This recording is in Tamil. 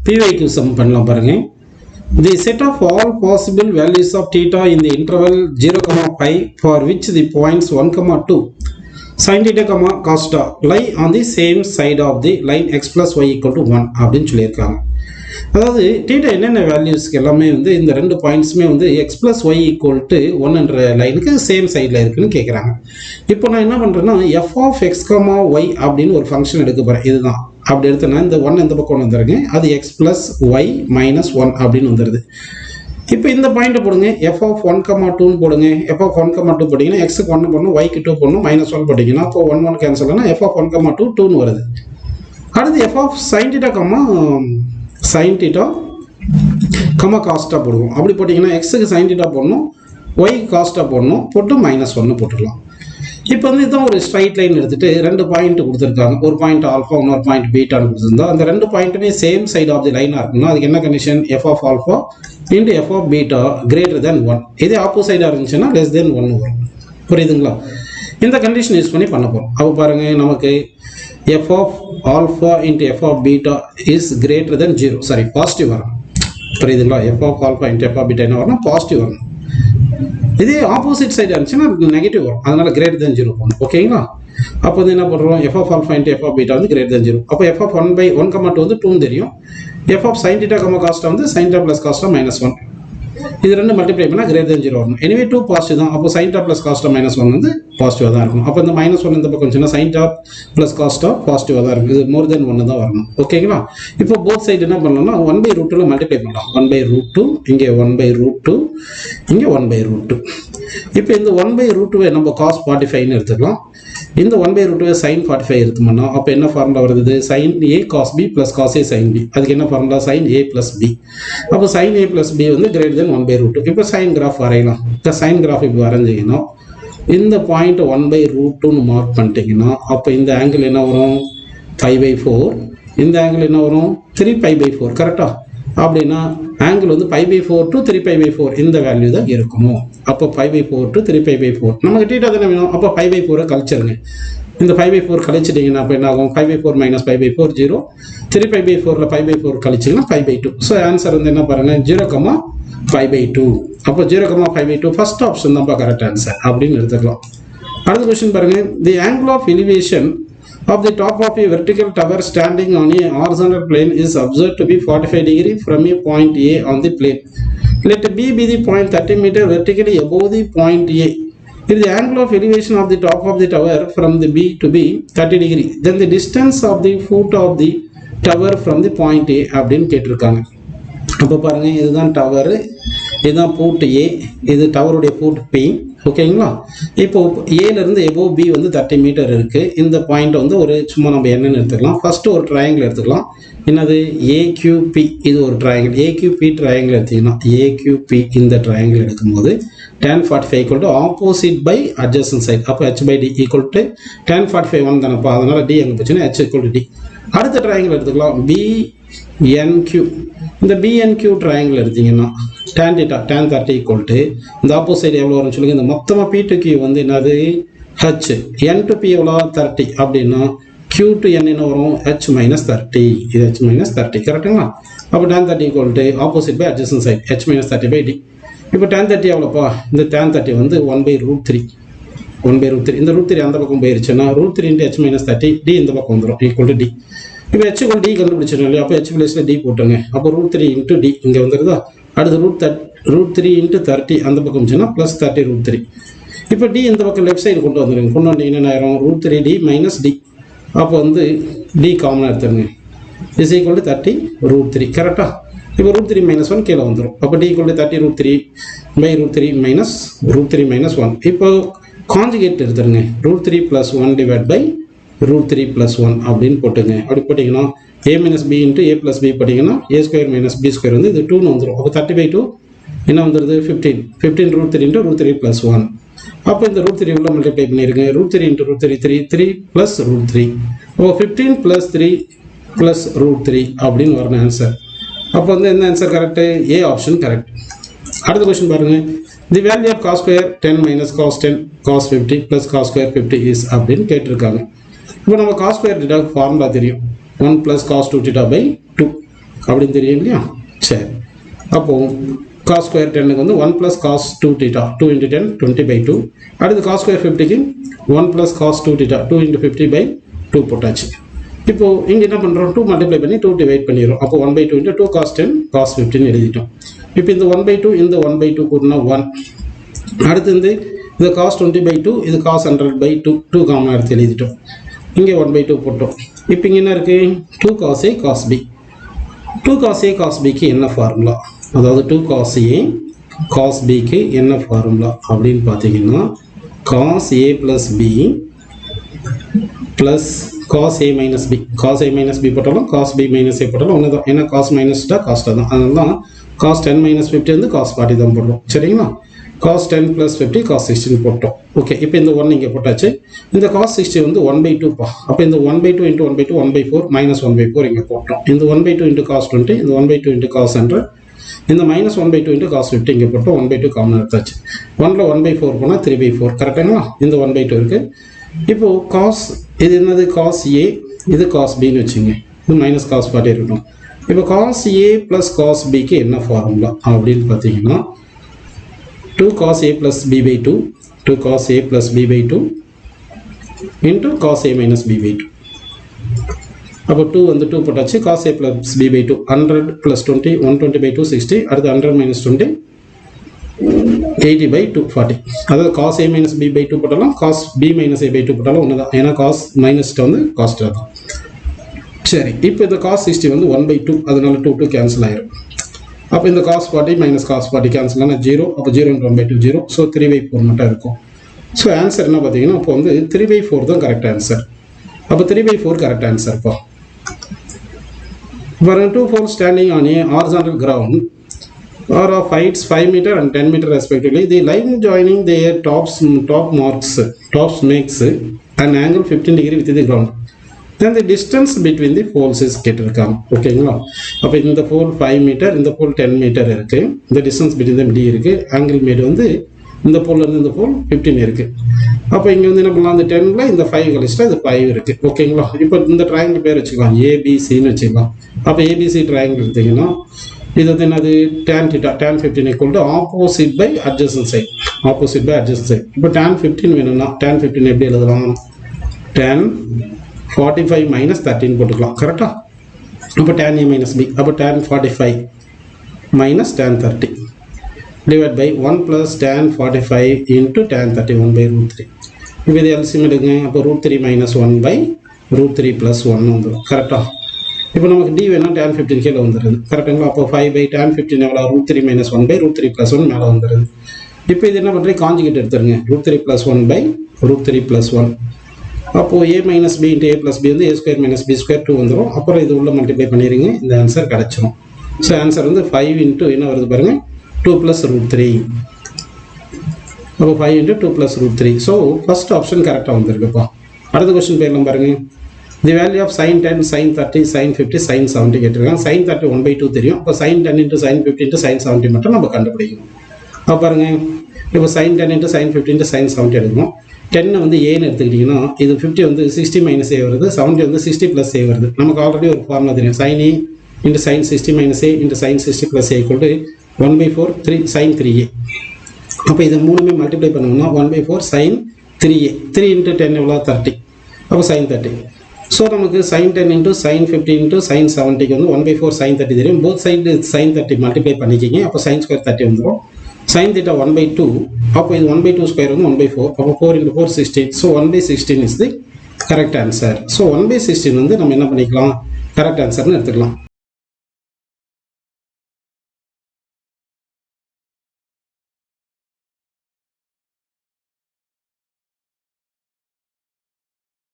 py2 sum பண்ணலாம் பாருங்க. The set of all possible values of theta in the interval 0, pi for which the points 1, 2 sin theta, cos theta lie on the same side of the line x plus y equal to 1 அப்படின்னு சொல்லியிருக்காங்க. அதாவது theta என்னென்ன வேல்யூஸ்க்கு எல்லாமே வந்து இந்த ரெண்டு பாயிண்ட்ஸுமே வந்து x plus y equal to 1 என்ற லைனுக்கு சேம் சைடில் இருக்குன்னு கேட்குறாங்க. இப்போ நான் என்ன பண்ணுறேன்னா f of x, y அப்படின்னு ஒரு ஃபங்க்ஷன் எடுக்க போகிறேன். இதுதான் அப்படி எடுத்தேன்னா இந்த 1 இந்த பக்கம் வந்துருங்க, அது x plus y minus 1 அப்படின்னு வந்துடுது. இப்போ இந்த பாயிண்ட் போடுங்க, f of 1, 2 போடுங்க. f of 1, 2 போட்டிங்கன்னா எக்ஸுக்கு 1 போடணும், yக்கு 2 போடணும், -1 போட்டிங்கன்னா அப்போ 1, 1 கேன்சல் ஆனால் f of 1, 2 2ன்னு வருது. அடுத்து f of sin theta, cos theta போடுவோம். அப்படி போட்டிங்கன்னா எக்ஸுக்கு sin theta போடணும், yக்கு cos theta போடணும், போட்டு -1 போட்டுடலாம். இப்போ வந்து இதுதான் ஒரு ஸ்ட்ரைட் லைன் எடுத்துட்டு ரெண்டு பாயிண்ட் கொடுத்துருக்காங்க. ஒரு பாயிண்ட் ஆல்ஃபா, இன்னொரு பாயிண்ட் பீட்டான்னு கொடுத்துருந்தா அந்த ரெண்டு பாயிண்ட்டுமே சேம் சைடு ஆஃப் தி லைனாக இருக்குன்னா அதுக்கு என்ன condition? f of alpha into f of beta greater than 1. இதே ஆப்போசைடாக இருந்துச்சுன்னா less than 1 வரும். புரியுதுங்களா? இந்த கண்டிஷன் யூஸ் பண்ணி பண்ண போகிறோம். அப்போ பாருங்க, நமக்கு f of alpha into f of beta is greater than 0. Sorry, positive வரணும். புரியுதுங்களா? f of alpha into f of beta என்ன வரணும்? பாசிட்டிவ் வரணும். இதே ஆப்போசிட் சைடு இருந்துச்சுன்னா நெகட்டிவ் வரும். அதனால கிரேட்டர் தென் 0 போகணும். ஓகேங்களா? அப்போ வந்து என்ன பண்ணுறோம்? f of alpha into f of beta வந்து கிரேட்டர் தென் 0. அப்போ f of 1/1, 2 வந்து 2 தெரியும். f of sin theta, cos theta வந்து sin theta plus cos theta -1. இது ரெண்டு மல்டிப்ளை பண்ணால் கிரேட்டர் தென் 0 வரணும். எனிவே 2 பாசிட்டிவ் தான். அப்போ sin theta plus cos theta -1 வந்து பாசிட்டிவாக தான் இருக்கும். அப்போ இந்த -1 இந்த பக்கம் வந்துச்சுன்னா sin theta plus cos theta பாசிட்டிவாக தான் இருக்குது. இது மோர் தென் 1 தான் வரணும். ஓகேங்களா? இப்போ போத் சைடு என்ன பண்ணலாம்னா 1/√2 மல்டிப்ளை பண்ணலாம். 1/√2 இங்கே 1/√2 இங்கே 1/√2. இப்போ இந்த 1/√2 நம்ம cos 45ன்னு எடுத்துக்கலாம். இந்த 1/√2 sin 45 எடுத்தோம்னா அப்போ என்ன ஃபார்முலா வருது? sin a cos b plus cos a sin b. அதுக்கு என்ன formula? sin a plus b. அப்போ sin a plus b வந்து greater than 1/√2. இப்போ sin கிராஃப் வரையலாம். இந்த sin கிராஃப் இப்படி வரைஞ்சிங்கன்னா இந்த பாயிண்ட் 1/√2ன்னு மார்க் பண்ணிட்டீங்கன்னா அப்போ இந்த ஆங்கிள் என்ன வரும்? 5/4. இந்த ஆங்கிள் என்ன வரும்? 3π/4. கரெக்டா? அப்படின்னா ஆங்கிள் வந்து π/4 to 3π/4 இந்த வேல்யூ தான் இருக்கணும். அப்போ 5/4 to 3π/4 நமக்கு டீட்டா தானே வேணும். அப்போ 5/4 கழிச்சிருங்க. இந்த 5/4 கழிச்சிட்டிங்கன்னா அப்போ என்ன ஆகும்? 5/4 - 5/4 0. 3π/4ல் 5/4 கழிச்சிங்கன்னா 5/2. ஸோ ஆன்சர் வந்து என்ன பாருங்க? 0, 5/2. அப்போ 0, 5/2 ஃபர்ஸ்ட் ஆப்ஷன் தான் கரெக்ட் ஆன்சர் அப்படின்னு எடுத்துக்கலாம். அடுத்த கொஸ்டின் பாருங்க. The angle of elevation of the top of a vertical tower standing on a horizontal plane is observed to be 45 degrees from a point A on the plane. Let B be the point 30 meters vertically above the point A. If the angle of elevation of the top of the tower from the B to be 30 degrees, then the distance of the foot of the tower from the point A அப்படின்னு கேட்டிருக்காங்க. அப்போ பாருங்க, இதுதான் டவர், இதுதான் பூட் A, இது டவருடைய பூட் P. ஓகேங்களா? இப்போ ஏலேருந்து எபோவ் பி வந்து 30 மீட்டர் இருக்குது. இந்த பாயிண்ட் வந்து ஒரு சும்மா நம்ம என்னன்னு எடுத்துக்கலாம். ஃபஸ்ட்டு ஒரு ட்ரையாங்கிள் எடுத்துக்கலாம். என்னது? AQP. இது ஒரு ட்ரையாங்கிள். AQP ட்ரையாங்கிள் எடுத்திங்கன்னா AQP இந்த ட்ரையாங்கிள் எடுக்கும்போது tan 45 equal to opposite by adjacent side. அப்போ h/d equal to tan 45 1 தானப்பா. அதனால d எங்கே போச்சுன்னா h equal to d. அடுத்த ட்ரையாங்கிள் எடுத்துக்கலாம். BNQ. இந்த BNQ ட்ரையாங்கிள் எடுத்தீங்கன்னா tan theta tan 30 equal to இந்த ஆப்போசைட் எவ்வளோ வரும்னு சொல்லுங்க. இந்த மொத்தமாக P to Q வந்து என்னது? H. N to P எவ்வளோ? 30. அப்படின்னா Q to N என்ன வரும்? H - 30. இது H - 30. கரெக்டுங்களா? அப்போ tan 30 equal to opposite by adjacent side H - 30/d. இப்போ tan 30 எவ்வளோப்பா? இந்த tan 30 வந்து 1/√3. 1/√3. இந்த √3 அந்த பக்கம் போயிருச்சுன்னா √3 × H - 30 d இந்த பக்கம் வந்துடும் equal to d. இப்போ h equal to d கண்டுபிடிச்சிடும் இல்லையா? அப்போ h பிளேஸில் d போட்டுங்க. அப்போ √3 × d இங்கே வந்துடுதா? அடுத்து √3 × 30 அந்த பக்கம் இருந்துச்சுன்னா +30√3. இப்போ d இந்த பக்கம் லெஃப்ட் சைடு கொண்டு வந்துடுங்க. கொண்டு வந்தீங்கன்னா என்ன ஆயிரும்? √3d - d. அப்போ வந்து d காமனாக எடுத்துருங்க. Is equal to 30√3. கரெக்டா? இப்போ √3 - 1 கீழே வந்துடும். அப்போ d ஈக்குவல் டு 30√3/√3 -√3 - 1. இப்போ காஞ்சுகேட் எடுத்துருங்க. √3 + 1 / √3 + 1 அப்படின்னு போட்டுங்க. அப்படி போட்டிங்கன்னா a - b × a + b போட்டிங்கன்னா a² - b² வந்து இது 2ன்னு வந்துடும். அப்போ 30/2 என்ன வந்துடுது? 15. 15 √3 × √3 + 1. அப்போ இந்த √3 உள்ள மல்டிப்ளை பண்ணிருங்க. √3 × √3 3 + √3. அப்போ 15 + 3 + √3 அப்படின்னு வரணும் ஆன்சர். அப்போ வந்து என்ன answer correct? A option correct. அடுத்த கொஸ்டின் பாருங்க. The value of cos square 10 - cos 10 cos 50 + cos square 50 is அப்படின்னு கேட்டிருக்காங்க. இப்போ நம்ம cos square theta ஃபார்முலா தெரியும். 1 + cos 2 theta/2. அப்படின்னு தெரியும் இல்லையா? சரி, அப்போது காஸ் ஸ்கொயர் 10க்கு வந்து 1 + cos 2 theta 2 × 10 20/2. அடுத்து காஸ் ஸ்கொயர் 50க்கு 1 + cos 2 theta 2 × 50/2 போட்டாச்சு. இப்போ இங்கே என்ன பண்ணுறோம், 2 மல்டிப்ளை பண்ணி 2 டிவைட் பண்ணிடுறோம். அப்போ 1/2 × 2 cos 10 cos 15 எழுதிட்டோம். இப்போ இந்த 1/2 இந்த 1/2 கூட்டினா 1. அடுத்து இந்த cos 20/2 இது cos 100/2 2 காமன் எடுத்து எழுதிட்டோம். இங்கே 1/2 போட்டோம். இப்போ இங்கே என்ன இருக்குது, 2 cos A cos B. 2 cos A cos Bக்கு என்ன ஃபார்முலா, அதாவது 2 cos A cos Bக்கு என்ன ஃபார்முலா அப்படின்னு பார்த்தீங்கன்னா cos A + B plus cos A - B. cos A - B போட்டாலும் cos B - A போட்டாலும் ஒன்று தான். ஏன்னா cos மைனஸ்டா காஸ்ட்டாக தான். அதனால தான் cos 10 - 50 வந்து cos 40 தான் போடுறோம். சரிங்களா? cos 10 + 50 cos 16 போட்டோம். ஓகே, இப்போ இந்த 1 இங்கே போட்டாச்சு. இந்த cos 60 வந்து 1/2 பா. அப்போ இந்த 1/2 × 1/2 1/4 -1/4 இங்கே போட்டோம். இந்த 1/2 × cos 20 இந்த 1/2 × cos 100 இந்த -1/2 × cos 50 இங்கே போட்டோம். 1/2 காமன் எடுத்தாச்சு. 1ல் 1/4 போனால் 3/4 கரெக்டாங்களா? இந்த 1/2 இருக்குது. இப்போது cos இது என்னது, cos A இது cos Bன்னு வச்சுங்க. இது -cos 40 இருக்கட்டும். இப்போ cos A + cos Bக்கு என்ன ஃபார்முலா அப்படின்னு பார்த்தீங்கன்னா 2 cos A + B/2 2 cos A + B/2 into cos A - B/2. அப்போ 2 வந்து 2 போட்டாச்சு. cos A + B/2 100 + 20 120/2 60. அடுத்து 100 - 20 80/2 40. அதாவது cos A - B/2 போட்டாலும் cos B - A/2 போட்டாலும் ஒன்று தான். ஏன்னா cos மைனஸ்ட்டு வந்து காஸ்ட்டாக தான். சரி, இப்போ இந்த cos 60 வந்து 1/2 அதனால 2 கேன்சல் ஆயிரும். அப்போ இந்த cos 40 - cos 40 கேன்சல் ஆனால் 0. அப்போ 0 × 1/2 0. ஸோ 3/4 மட்டும் இருக்கும். ஸோ ஆன்சர் என்ன பார்த்தீங்கன்னா அப்போ வந்து 3/4 தான் கரெக்ட் ஆன்சர். அப்போ 3/4 கரெக்ட் ஆன்சர்ப்பா. பாருங்க, 2 poles standing on a horizontal ground are of heights 5 meter and 10 meter respectively. The line joining their tops makes an angle 15 degree with the ground. Then the distance between the poles is கேட்டிருக்காங்க. ஓகேங்களா? அப்போ இந்த போல் 5 மீட்டர் இந்த போல் 10 மீட்டர் இருக்கு. இந்த டிஸ்டன்ஸ் பிட்வீன் them D இருக்கு. ஆங்கிள் மேடு வந்து இந்த போல்லேருந்து இந்த போல் 15 இருக்கு. அப்போ இங்கே வந்து என்ன பண்ணலாம், இந்த 10ல் இந்த 5 கழிச்சிட்டா இது 5 இருக்கு. ஓகேங்களா? இப்போ இந்த ட்ரையாங்கிள் பேர் வச்சுக்கலாம், ABCன்னு வச்சுக்கலாம். அப்போ ABC ட்ரையாங்கிள் எடுத்தீங்கன்னா இது வந்து என்னது, tan theta tan 15 = opposite by adjacent side. Opposite by adjacent side. இப்போ tan 15 வேணும்னா tan 15 எப்படி எழுதலாம், tan 45 - 13 போட்டுக்கலாம். கரெக்டா? அப்போ tan A - B. அப்போ tan 45 - tan 30 divide by 1 + tan 45 × tan 30 1/√3. இப்போ இது எல்சிஎம் எடுங்க. அப்போ √3 - 1/√3 + 1 வந்துடும். கரெக்டா? இப்போ நமக்கு D வேணால் tan 15 கீழே வந்துடுது. கரெக்டுங்களா? அப்போ 5/tan 15 எவ்வளோ, √3 - 1/√3 + 1 மேலே வந்துடுது. இப்போ இது என்ன பண்ணுறீங்க, காஞ்சுகேட் எடுத்துருங்க. √3 + 1/√3 + 1. அப்போது A - B × A + B வந்து A² - B² 2 வந்துடும். அப்புறம் இது உள்ள மல்டிப்ளை பண்ணிடுங்க. இந்த ஆன்சர் கிடச்சிரும். ஸோ ஆன்சர் வந்து 5 × என்ன வருது பாருங்கள், 2 + √3. அப்போ 5 × 2 + √3. ஸோ ஃபர்ஸ்ட் ஆப்ஷன் கரெக்டாக வந்துருக்குப்பா. அடுத்த கொஸ்டின் போயிடலாம் பாருங்கள். The value of sin 10 sin 30 sin 50 sin 70 கேட்டிருக்காங்க. sin 30 1/2 தெரியும். இப்போ sin 10 × sin 50 × sin 70 மட்டும் நம்ம கண்டுபிடிக்கணும். அப்போ பாருங்க, இப்போ sin 10 × sin 50 × sin 70 எடுக்கணும். 10 வந்து ஏன்னு எடுத்துக்கிட்டிங்கன்னா இது 50 வந்து 60 - A வருது, 70 வந்து 60 + A வருது. நமக்கு ஆல்ரெடி ஒரு ஃபார்முலா தெரியும், sin A × sin 60 - A × sin 60 + A = 1/4 3 sin 3A. அப்போ இது மூணுமே மல்டிப்ளை பண்ணோம்னா 1/4 sin 3A. 3 × 10 எவ்வளோ, 30. அப்போ sin 30. ஸோ நமக்கு sin 10 × sin 50 × sin 70 வந்து 1/4 sin 30 தெரியும். போத் சைடு sin 30 மல்டிப்ளை பண்ணிக்கிங்க. அப்போ sin square 30 வந்துடும். sin theta 1/2. அப்போ இது 1/2 ஸ்கொயர் வந்து 1/4. அப்போ 4 × 4 16. So 1/16 is the correct answer. So 1/16 வந்து நம்ம என்ன பண்ணிக்கலாம், கரெக்ட் ஆன்சர்னு எடுத்துக்கலாம்.